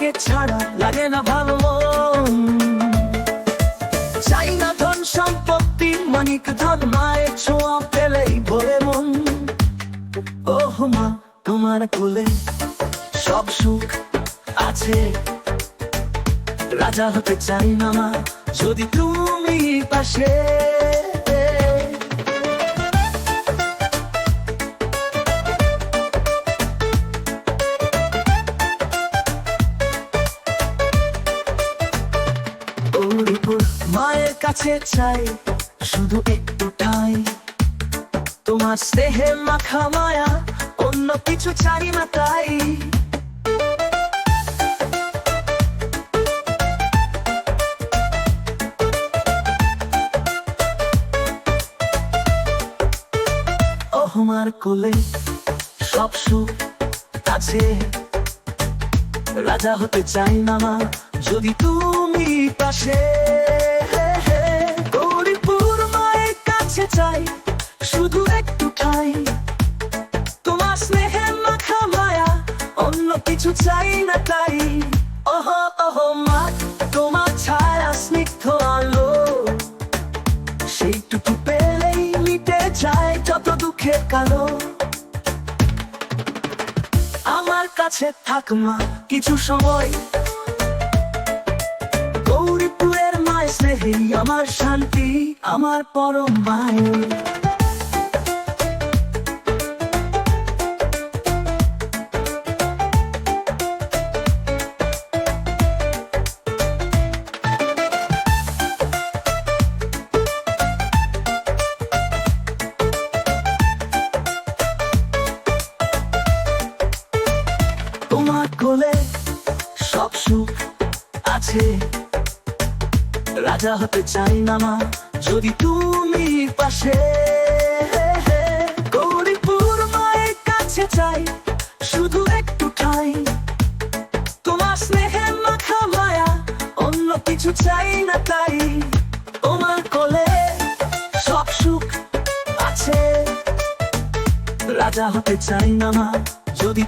তোমাকে ছাড়া লাগে না ভালো মন। চাই না ধন সম্পত্তি মানিক ধন, মায়ের ছোঁয়া পেলেই ভরে মন। ওহ মা, তোমার কোলে সব সুখ আছে। রাজা হতে চাই না মা, যদি তুমি পাশে। মায়ের কাছে চাই শুধু একটু ঠাই, তোমার স্নেহে মাখা মায়া, অন্য কিছু চাই না তাই। তোমার কোলে সব সুখ আছে। রাজা হতে চাই না মা, যদি তুমি পাশে। গৌরীপুর মায়ের কাছে চাই শুধু একটু ঠাই, তোমার স্নেহে মাখা মায়া, অন্য কিছু চাই না তাই। ওহ ওহ মা, তোমার ছায়া স্নিগ্ধ আলো, সেইটুকু পেলেই মিটে যায় যত দুঃখের কালো। আমার কাছে থাক মা কিছু সময়, গৌরীপুরের মায়ের স্নেহে আমার শান্তি, আমার পরম মায়ের। তোমার কোলে সব সুখ আছে। রাজা হতে চাই না মা, যদি তুমি পাশে। গৌরীপুর মায়ের কাছে চাই শুধু একটু ঠাই, তোমার স্নেহে মাখা মায়া, অন্য কিছু চাই না তাই। তোমার কোলে সব সুখ আছে। রাজা হতে চাই না মা, যদি